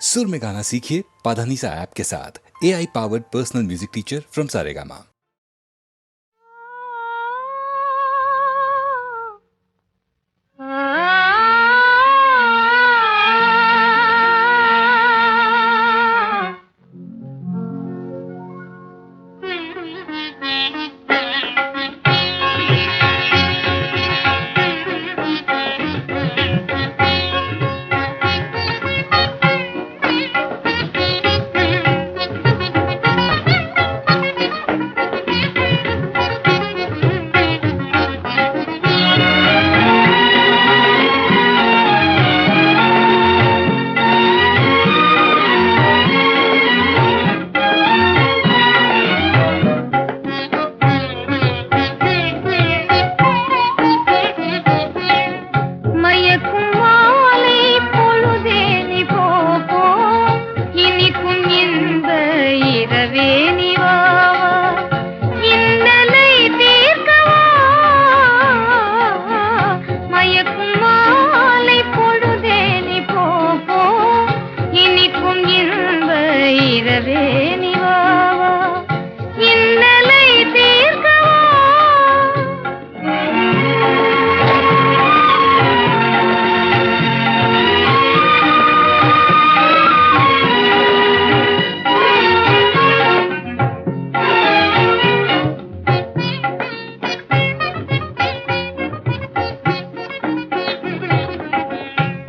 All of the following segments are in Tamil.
सुर में गाना सीखिए पाधानीसा ऐप के साथ। AI powered personal music teacher from Saregama.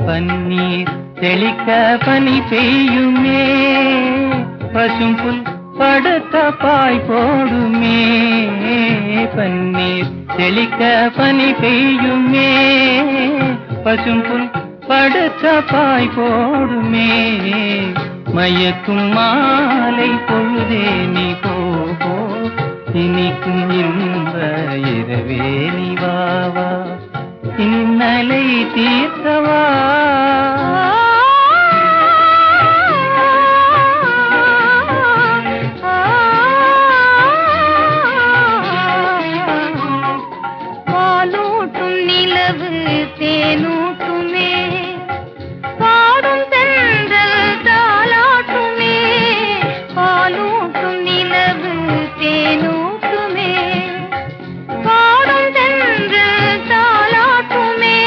பன்னீர் தெளிக்க பனி பெய்யுமே, பசும்புல் படுத்த பாய் போடுமே. பன்னீர் தெளிக்க பனி பெய்யுமே, பசும்புல் படுத்த பாய் போடுமே. மயக்கும் மாலை பொழுதே நீ போ, இனிக்கும் இன்ப இரவே நீ வாவா, இன்னலை தீர்த்தவா. பாலூட்டும் நிலவு தேனூட்டுமே, பாடும் தென்றல் தாலாட்டுமே. பாலூட்டும் நிலவு தேனூட்டுமே, பாடும் தென்றல் தாலாட்டுமே.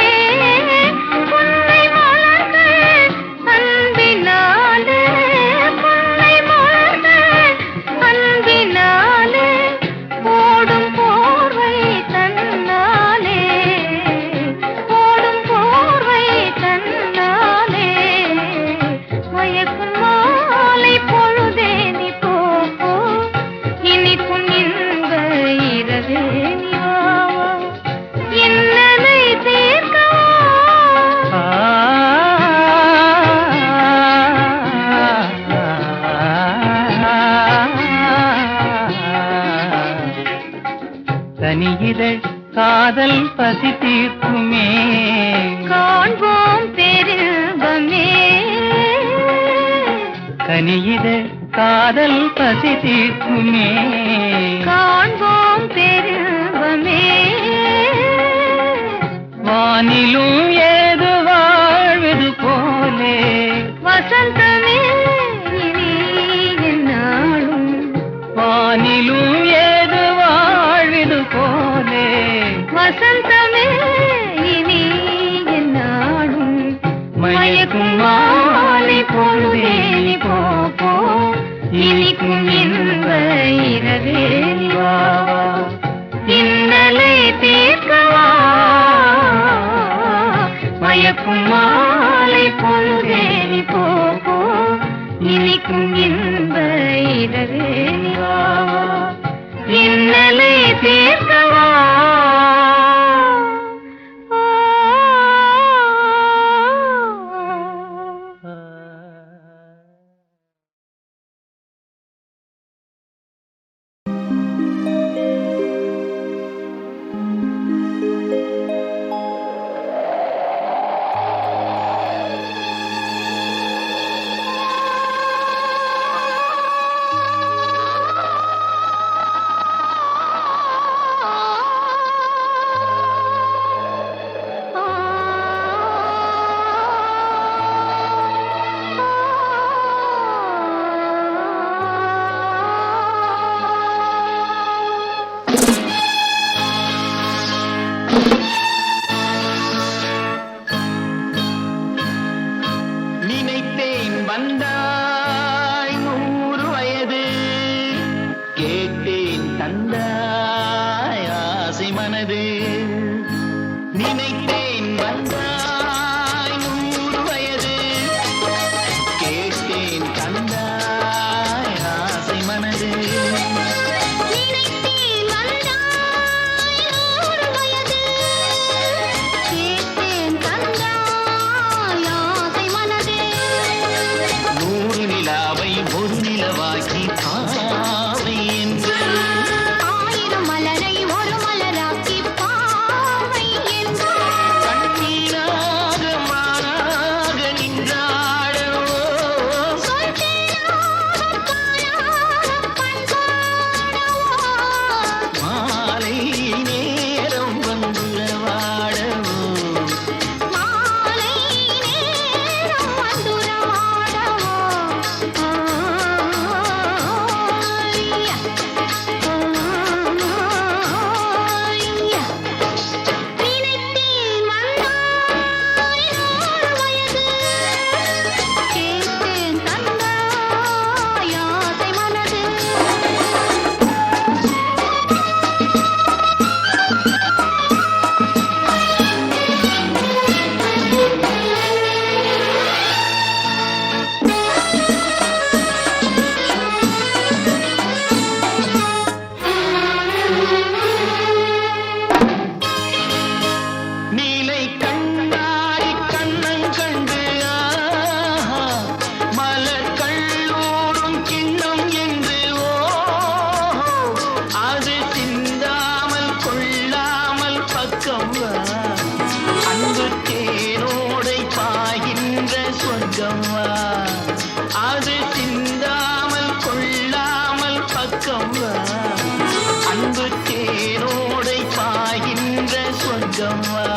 பொன்னை மலர்கள் அன்பினாலே, பொன்னை மலர்கள் அன்பினாலே, போடும் போர்வை தன்னாலே, போடும் போர்வை தன்னாலே. மயக்கும் மாலை பொழுதே நீ போ, இனிக்கும் இன்ப இரவே நீ வாவா, இன்னலை தீர்க்கவா. தனியிதழ் காதல் பசி தீர்க்குமே, காண்போம் பெரும்பமே. கனியிதழ் காதல் பசி தீர்க்குமே. காண்போம் பெரும்பமே. வானிலும் ஏது வாழ்வது போலே, வசந்தமே இனி எந்நாளும், வானிலும் ஏது வாழ்வது போலே. வசந்தமே இனி எந்நாளும். மயக்கும் மாலை பொழுதே நீ போ, இனிக்கும் இன்ப இரவே நீ வாவா, இன்னலை தீர்க்கவா. மயக்கும் மாலை பொழுதே நீ போ, இனிக்கும் இன்ப இரவே நீ வாவா, இன்னலை தீர்க்கவா. பக்கம் வா, அது சிந்தாமல் கொள்ளாமல் பக்கம் வா, அன்பு தேரோடை பாய்கின்ற சொர்க்கம் வா.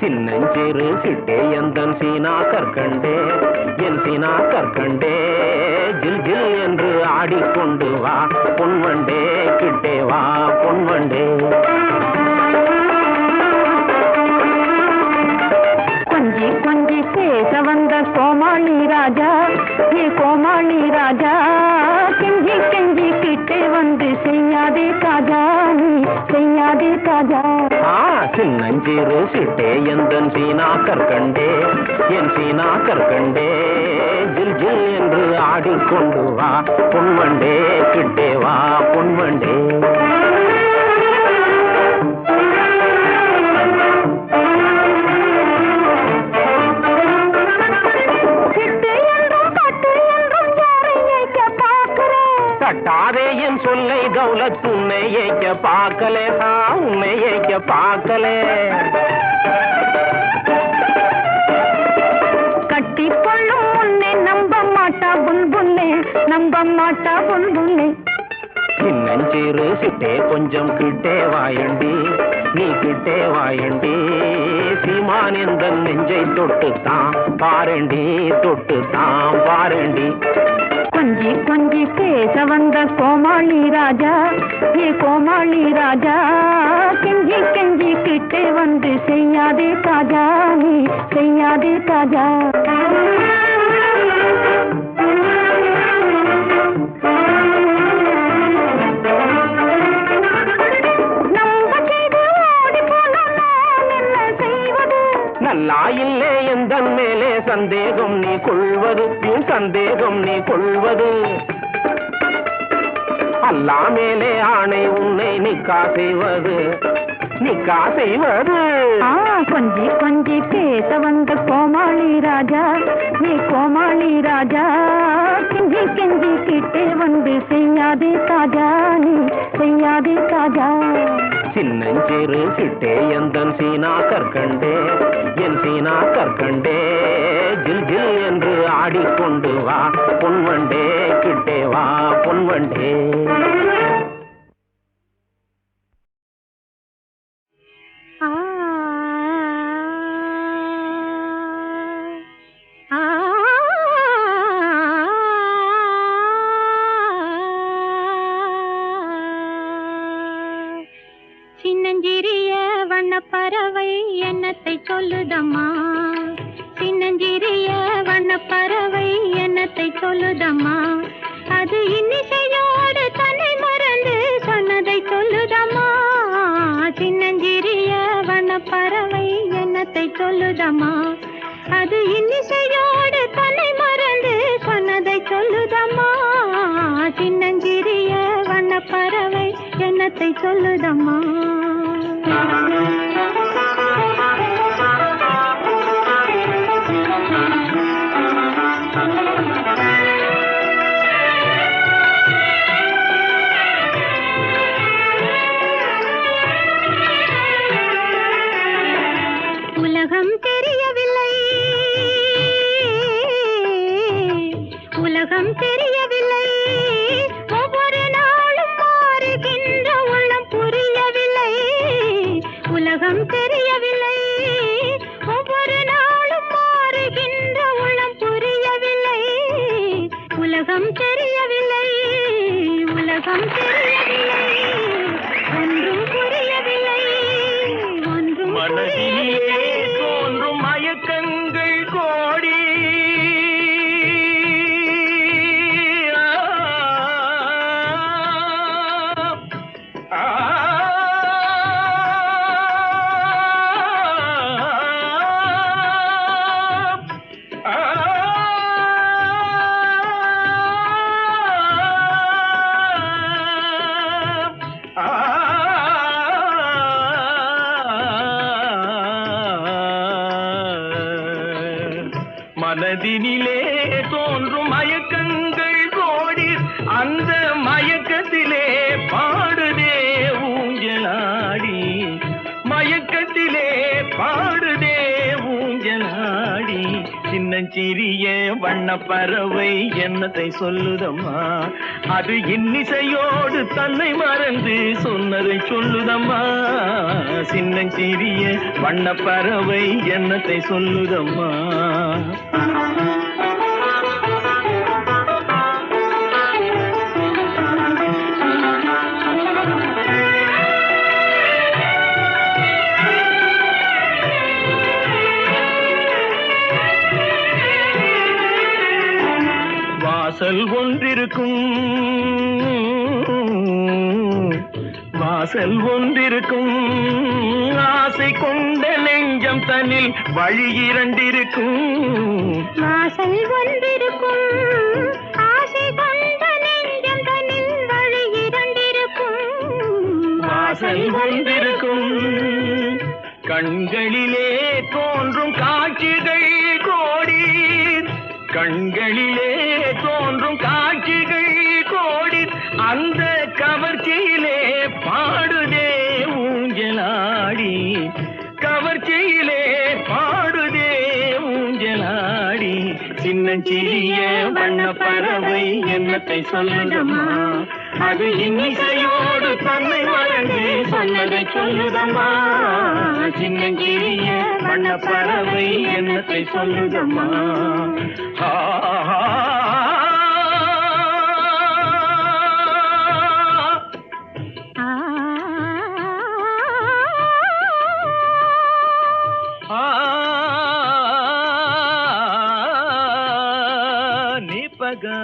சின்னஞ்சிறு சிட்டே எந்தன் சீனா கற்கண்டே, என் சீனா கற்கண்டே, ஜில் ஜில் என்று ஆடிக்கொண்டு வா பொன்வண்டே, கிட்டே வா பொன்வண்டே. கொஞ்சி கொஞ்சி பேச வந்த கோமாளி ராஜா, ஏ கோமாளி ராஜா, கெஞ்சி கெஞ்சி கிட்டே வந்து செய்யாதே காஜா, நீ செய்யாதே காஜா. சின்னஞ்சிறு சிட்டே எந்தன் சீனா கற்கண்டே, என் சீனா கற்கண்டே, ஜில் ஜில் என்று ஆடிக்கொண்டு வா பொன்வண்டே, கிட்டே வா பொன்வண்டே. தட்டாதே என் சொல்லை தௌலத், உன்னை ஏக்க பார்க்கலே, உன்னை ஏக்க பார்க்கலே. கட்டிக்கொள்ளும் முன்னே நம்ப மாட்டா புல்புல்லே, நம்ப மாட்டா புல்புல்லே. சின்னஞ்சிறு சிட்டே கொஞ்சம் கிட்டே வாயண்டி, நீ கிட்டே வாயண்டி, சீமான் எந்த நெஞ்சை தொட்டுத்தான் பாரண்டி, தொட்டுத்தான் பாரண்டி. கொஞ்சி கொஞ்சி பேச வந்த கோமாளி ராஜா, ஏ கோமாளி ராஜா, கெஞ்சி கெஞ்சி கிட்டே வந்து செய்யாதே காஜா, நீ செய்யாதே காஜா. நல்லா இல்லே எந்தன் மேலே சந்தேகம் நீ கொள்வது, சந்தேகம் நீ கொள்வது. அல்லா மேலே ஆணை உன்னை நிக்கா செய்வது கொஞ்சி கொஞ்சி பேச வந்த கோமாளி ராஜா நீ கோமாளி ராஜா கெஞ்சி கெஞ்சி கிட்டே வந்து செய்யாதே தாஜா நீ செய்யாதே தாஜா சின்னஞ்சிறு சிட்டே எந்தன் சீனா கற்கண்டே என் சீனா கற்கண்டே ஜில் ஜில் என்று ஆடிக்கொண்டு வா பொன்வண்டே கிட்டே வா பொன்வண்டே சின்னஞ்சிறிய வண்ணப்பறவை என்னத்தை சொல்லுதம்மா சின்னஞ்சிறிய வண்ணப்பறவை என்னத்தை சொல்லுதம்மா அது இன்னிசையோடு தன்னை மறந்து சொன்னதை சொல்லுதம்மா சின்னஞ்சிறிய வண்ணப்பறவை என்னத்தை சொல்லுதம்மா அது இன்னிசையோடு தன்னை மறந்து சொன்னதை சொல்லுதம்மா சின்னஞ்சிறிய வண்ணப்பறவை என்னத்தை சொல்லுதம்மா உலகம் தெரியவில்லை உலகம் தெரியவில்லை ஒவ்வொரு நாளும் மாறுகின்ற உள்ளம் புரியவில்லை உலகம் தெரியவில்லை ஒவ்வொரு நாளும் மாறுகின்ற உள்ளம் புரியவில்லை உலகம் தெரியவில்லை உலகம் தெரியவில்லை ஒன்றும் புரியவில்லை ஒன்றும் மனதிலே தோன்றும் மயக்கங்கள் கோடி மனதினிலே தோன்றும் மயக்கங்கள் கோடி அந்த மயக்கத்திலே பாடுதே ஊஞ்சலாடி மயக்கத்திலே பாடுதே ஊஞ்சலாடி சின்னஞ்சிறிய வண்ணப்பறவை என்னத்தை சொல்லுதம்மா அது இன்னிசையோடு தன்னை மறந்து சொன்னதை சொல்லுதம்மா சின்னஞ்சிறிய வண்ணப்பறவை என்னத்தை சொல்லுதம்மா வாசல் ஒன்றிருக்கும் வாசல் ஒன்றிருக்கும் ஆசை கொண்ட நெஞ்சம் தன்னில் வழி இரண்டிருக்கும் வாசல் ஒன்றிருக்கும் ஆசை கொண்ட நெஞ்சம் தன்னில் வழி இரண்டிருக்கும் வாசல் ஒன்றிருக்கும் கண்களிலே தோன்றும் காட்சிகள் கோடி கண்களிலே தோன்றும் காட்சிகள் கோடி அந்த கவர்ச்சியிலே பாடுதே ஊஞ்சலாடி கவர்ச்சியிலே பாடுதே ஊஞ்சலாடி சின்னஞ்சிறிய வண்ணப்பறவை என்னத்தை சொல்லுதம்மா அது இன்னிசையோடு தன்னை மறந்து சொன்னதை சொல்லுதம்மா சின்னஞ்சிறிய வண்ணப்பறவை என்னத்தை சொல்லுதம்மா நிபகா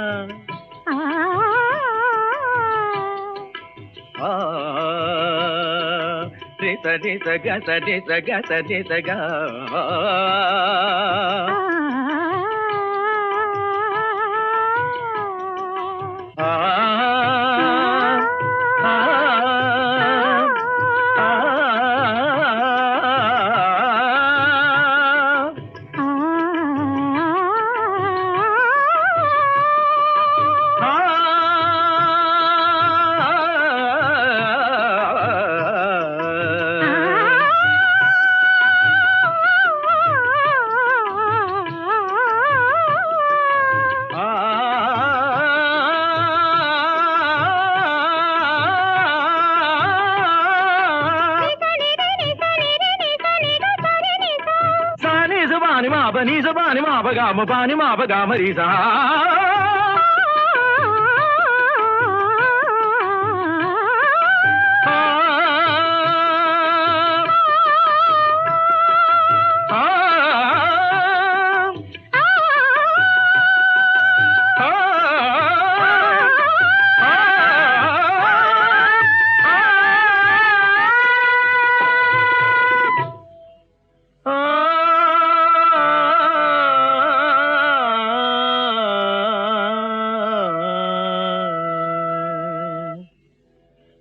மாப நீச பானி மாபகாம பானி மாபகாம ரீசா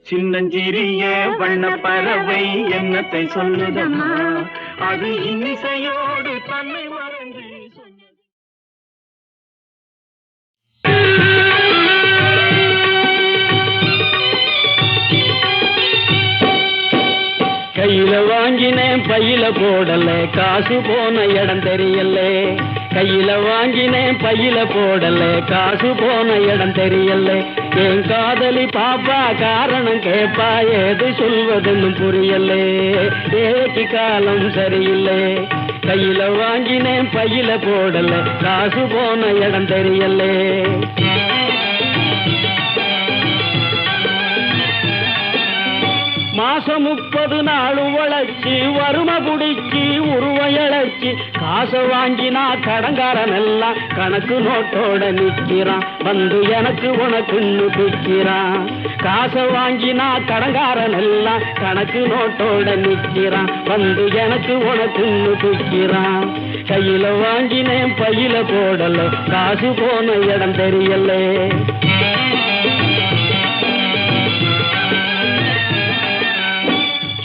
சின்னஞ்சிறிய வண்ண பறவை என்னத்தை சொல்லுதம்மா அது இன்னிசையோடு தன்னை மறந்து சொன்னது. கையில வாங்கினேன் பையில போடல காசு போன இடம் தெரியல கையில வாங்கினேன் பையில போடல காசு போன இடம் தெரியல என் காதலி பாப்பா காரணம் கேப்பா ஏது சொல்வதுன்னு புரியல ஏழைக்கு காலம் சரியில்லை கையில வாங்கினேன் பையில போடல காசு போன இடம் தெரியல மாசம் 30 நாள் உழைச்சி வறுமை குடிச்சி உருவையழைச்சி காசை வாங்கினா கடங்காரன் எல்லாம் கணக்கு நோட்டோட நிற்கிறான் வந்து எனக்கு உனக்குன்னு பிக்கிறான் காசை வாங்கினா கடங்காரன் எல்லாம் கணக்கு நோட்டோட நிற்கிறான் வந்து எனக்கு உனக்குன்னு பிக்கிறான் கையில வாங்கினேன் பையில போடல காசு போன இடம் தெரியல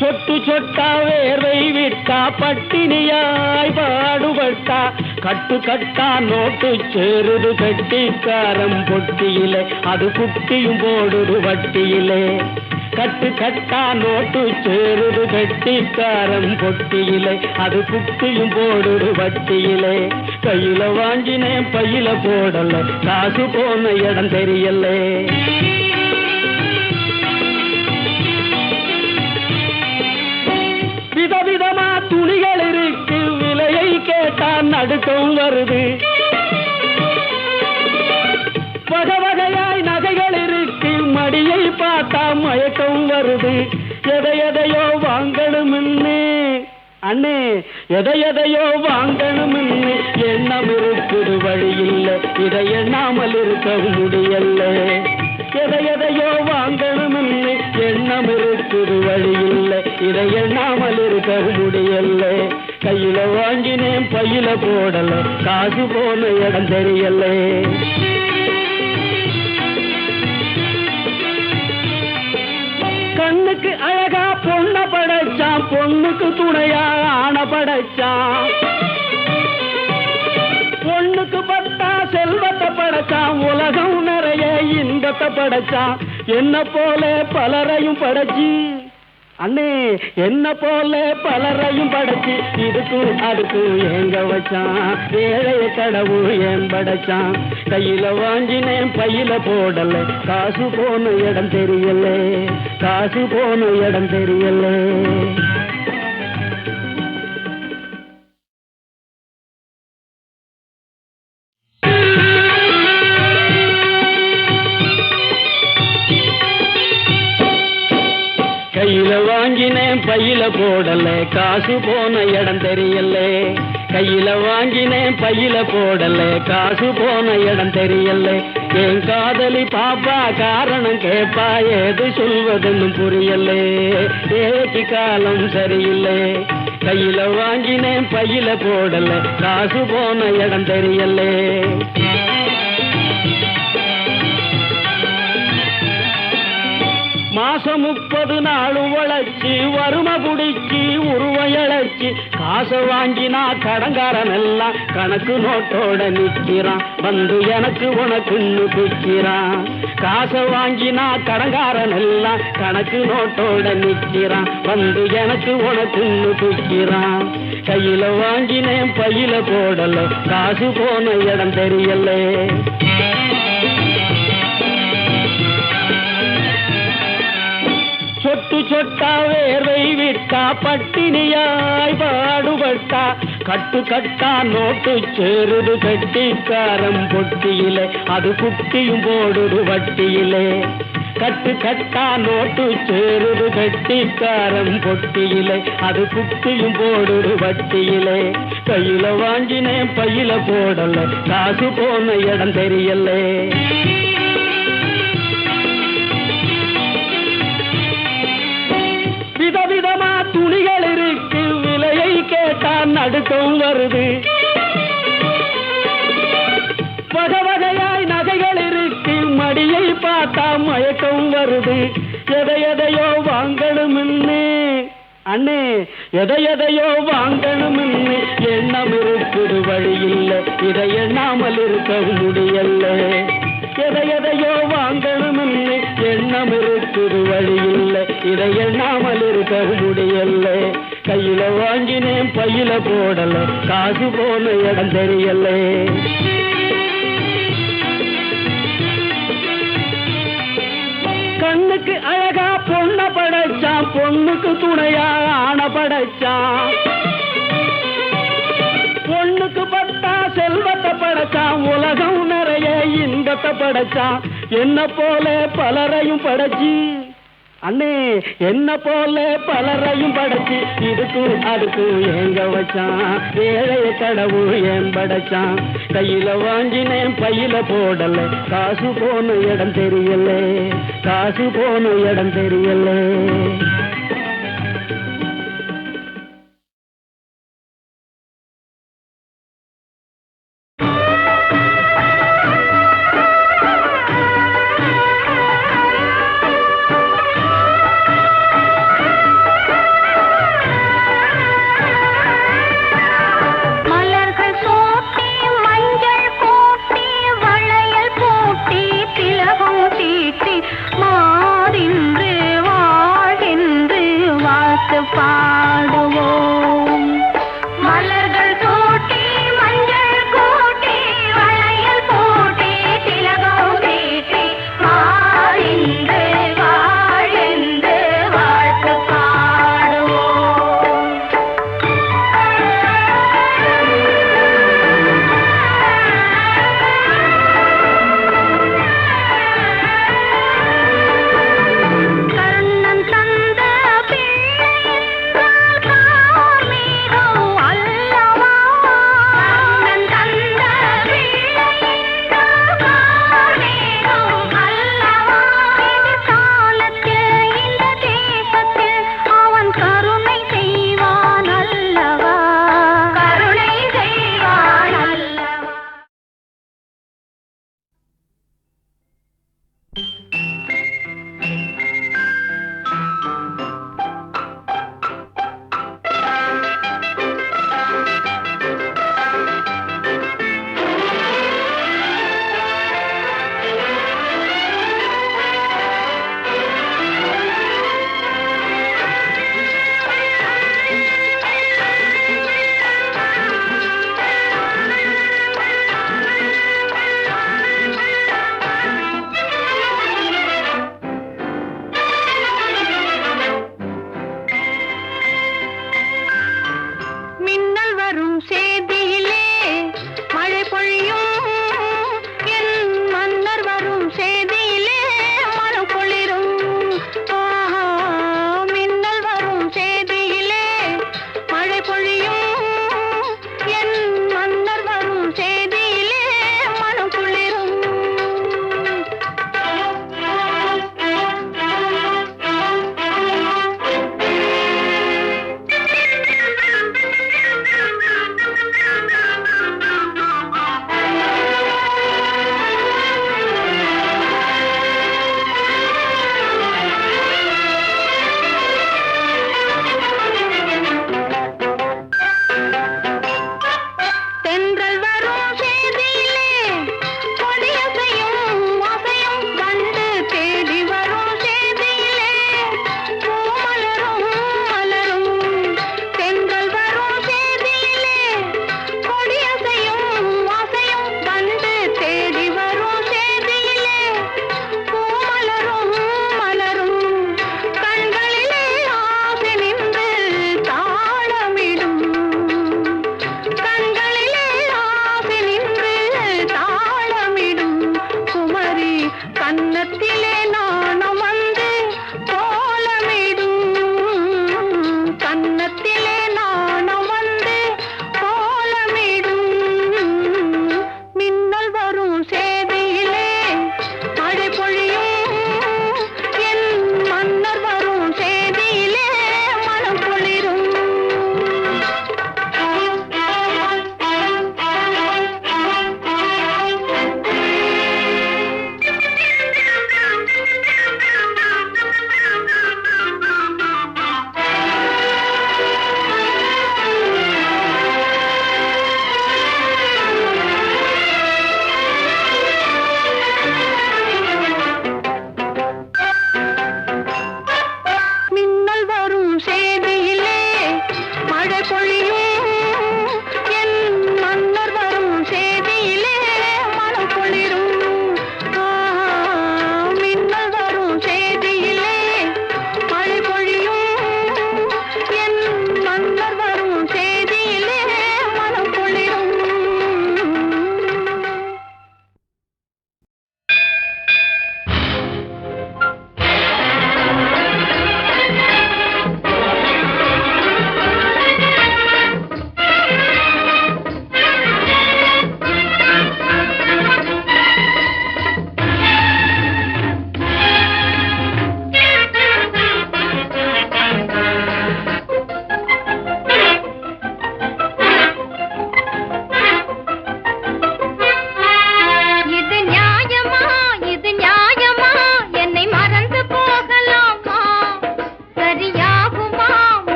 சொட்டு சொட்டா வேர்வை விட்டா பட்டினியாய் பாடுபட்டா கட்டு கட்டா நோட்டு சேருது கட்டிக்காரம் பொட்டியிலே அது குட்டியும் போடுது வட்டியிலே கட்டு கட்டா நோட்டு சேருது கட்டிக்காரம் பொட்டியிலே அது குட்டியும் போடுது வட்டியிலே கையில வாங்கினேன் பையில போடல காசு போன இடம் தெரியல விதவிதமா துணிகள் இருக்கு விலையை கேட்டா நடுக்கம் வருது வகை வகையாய் நகைகள் இருக்கு மடியை பார்த்தா மயக்கம் வருது எதையோ வாங்கணும்னு அண்ணே எதையோ வாங்கணும்னு எண்ணம் இருக்குது வழி இல்லை இதை எண்ணாமல் இருக்க முடியல எதையோ வாங்கணும்னு எண்ணம் இருக்குது வழி இல்லை இதை எண்ணாமல் இருக்க முடியல கையில வாங்கினேன் பையில போடல காசு போன இடம் தெரியல கண்ணுக்கு அழகா பொண்ண படைச்சான் பொண்ணுக்கு துணையா ஆன படைச்சான் பொண்ணுக்கு பட்டா செல்வத்தை படைச்சான் உலகம் நிறைய இன்பத்தை படைச்சான் என்ன போல பலரையும் படைச்சி அண்ணே என்ன போல பலரையும் படைச்சி இதுக்கும் அதுக்கும் எங்க வச்சான் ஏழைய கடவுள் ஏன் படைச்சான் கையில வாங்கினேன் பையில போடல காசு போன இடம் தெரியல காசு போன இடம் தெரியல கையில வாங்கினேன் பையில போடல காசு போன இடம் தெரியல கையில வாங்கினேன் பையில போடல காசு போன இடம் தெரியல என் காதலி பாப்பா காரணம் கேப்பா ஏது சொல்வதுன்னு புரியல ஏழைக்கு காலம் சரியில்லை கையில வாங்கினேன் பையில போடல காசு போன இடம் தெரியல மாசம் 30 நாள் உழைச்சி வறுமை குடிச்சி உருவையழைச்சி காசை வாங்கினா கடங்காரன் எல்லாம் கணக்கு நோட்டோட நிற்கிறான் வந்து எனக்கு உனக்குன்னு பிக்கிறான் காசை வாங்கினா கடங்காரன் எல்லாம் கணக்கு நோட்டோட நிற்கிறான் வந்து எனக்கு உனக்குன்னு பிக்கிறான் கையில வாங்கினேன் பையில போடல காசு போன இடம் தெரியல சொட்டு சொட்டா வேர்வை விட்டா பட்டினியாய் பாடுபட்டா கட்டு கட்டா நோட்டு சேருது கட்டிக்காரம் பொட்டியிலே அது குட்டியும் போடுது வட்டியிலே கட்டு கட்டா நோட்டு சேருது கட்டிக்காரம் பொட்டியிலே அது குட்டியும் போடுது வட்டியிலே கையில வாங்கினேன் பையில போடல காசு போன இடம் தெரியல விதவிதமா துணிகள் இருக்கு விலையை கேட்டா நடுக்கம் வருது வகை வகையாய் நகைகள் இருக்கு மடியை பார்த்தா மயக்கம் வருது எதையோ வாங்கணும்னு அண்ணே எதையோ வாங்கணும்னு எண்ணம் இருக்குது வழி இல்லை இதை எண்ணாமல் இருக்க முடியல எதையோ வாங்கணும்னு எண்ணம் இருக்குது வழி இல்லை இதை எண்ணாமல் இருக்க முடியல கையில வாங்கினேன் பையில போடல காசு போன இடம் தெரியல கண்ணுக்கு அழகா பொண்ண படைச்சான் பொண்ணுக்கு துணையா ஆண படைச்சான் பொண்ணுக்கு பட்டா செல்வத்தை படைச்சான் உலகம் நிறைய இன்பத்தை படைச்சான் என்ன போல பலரையும் படைச்சி அண்ணே என்ன போல பலரையும் படைச்சி இதுக்கும் அதுக்கும் எங்க வச்சான் ஏழைய கடவுள் ஏன் படைச்சான் கையில வாங்கினேன் பையில போடல காசு போன இடம் தெரியல காசு போன இடம் தெரியல மாறின்று வாழ்கின்று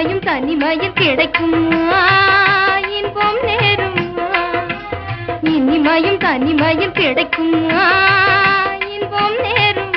இனிமையும் தனிமையில் கிடைக்கும் இன்பம் நேரும் இனிமையும் தனிமையில் கிடைக்கும் இன்பம் நேரும்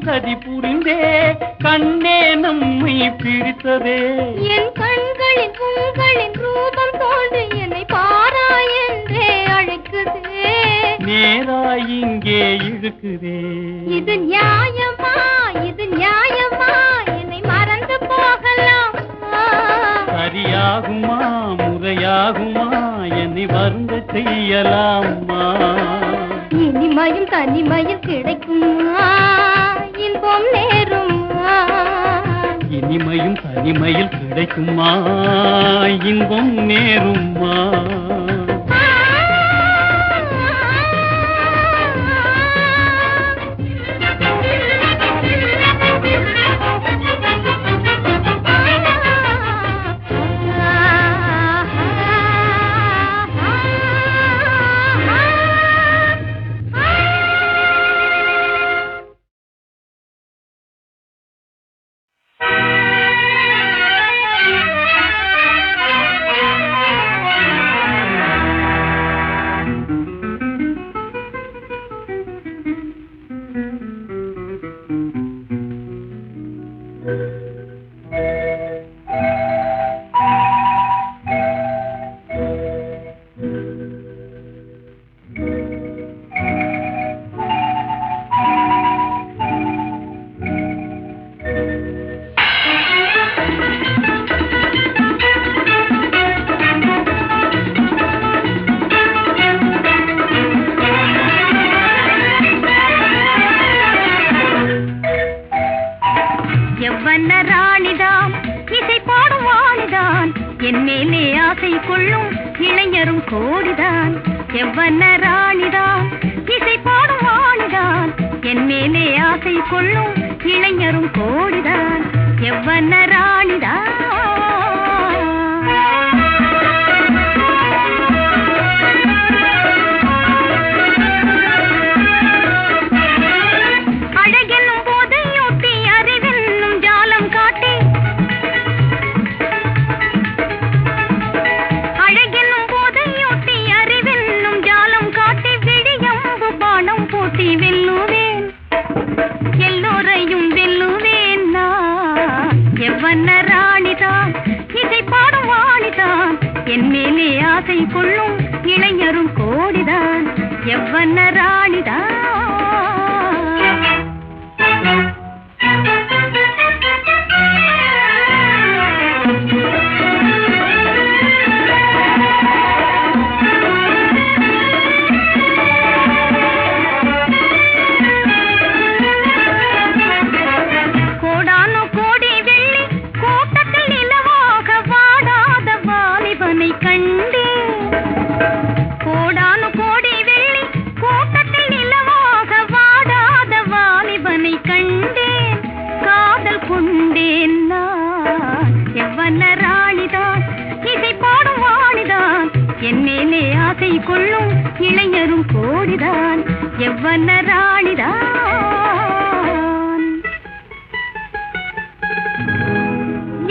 கதி புரிந்தே கண்ணே நம்மை பிரித்ததே என் கண்களின் உங்களின் ரூபம் தோன்று என்னை பாராய் என்றே அழைக்குதே நேராய் இங்கே இழுக்குதே இது நியாயமா என்னை மறந்து போகலாமா சரியாகுமா முறையாகுமா என்னை வருந்த செய்யலாமா இனிமையும் தனிமையில் கிடைக்கும் இன்பம் நேரும் இனிமையும் தனிமையில் கிடைக்குமா இன்பம் நேருமா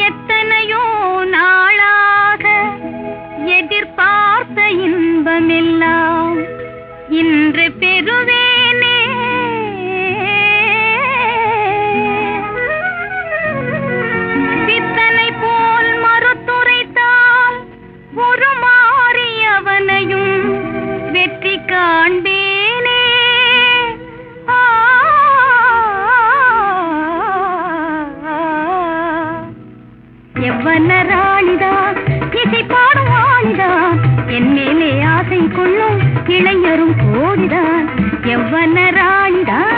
எத்தனையோ நான் எவ்வன ராணிதான் இசை பாடும் வாணிதான் என் மேலே ஆசை கொள்ளும் இளைஞரும் கோடிதான் எவ்வன ராணிதான்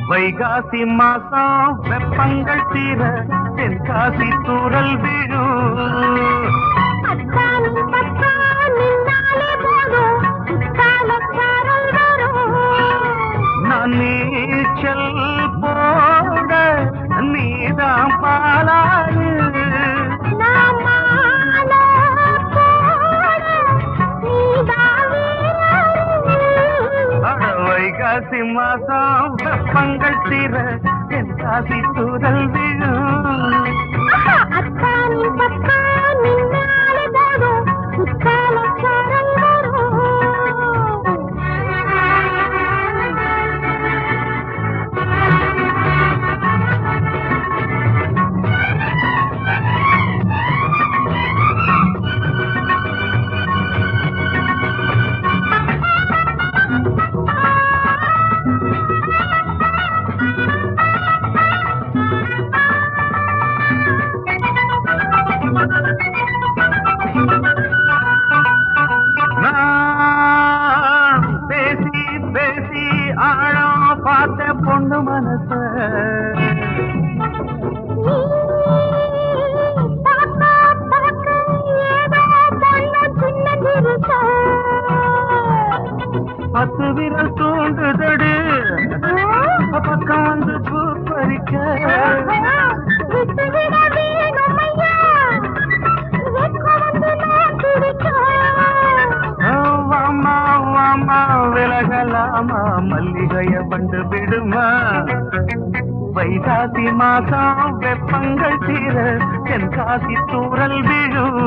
வைகாசி மாசம் வெப்பங்கள் தீர தென்காசி தூரல் விழும் நான் நீச்சல் போட நீதான் பாலாறு வைகாசி மாசம் வெப்பங்கள் தீர தென்காசி தூரல் விழும் பேசி பேசி ஆழம் பார்த்த பொண்ணு மனச பத்து விரல் தூண்டுதடு பக்கம் வந்து பூ பறிக்க விலகலாமா மல்லிகைய பண்டு விடுமா வைகாசி மாசம் வெப்பங்கள் தீர தென்காசி தூரல் விழும்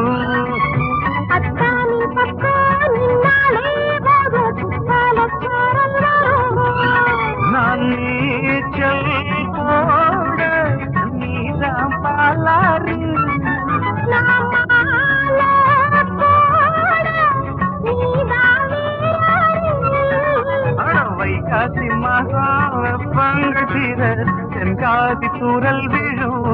நான் நீச்சல் போட நீதான் பாலாறு வைகாசி மாசம் வெப்பங்கள் தீர தென்காசி தூரல் விழும்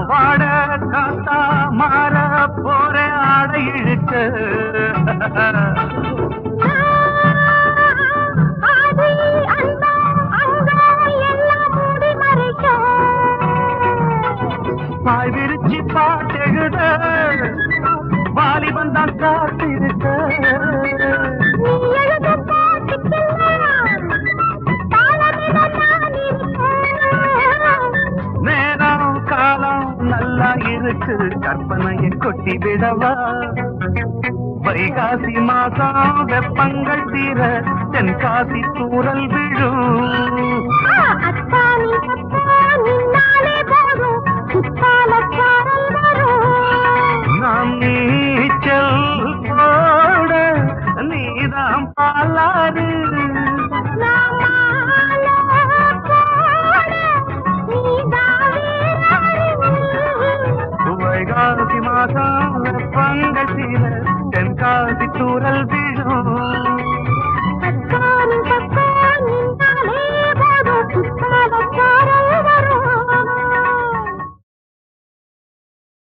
வாட காத்தா மாற போற ஆடை இழுக்க பாய் விரிச்சி பாட்டெழுத வாலிபன் தான் காத்திருக்க இருக்கு கற்பனையை கொட்டி விடவா வைகாசி மாசம் வெப்பங்கள் தீர தென்காசி தூரல் விழும்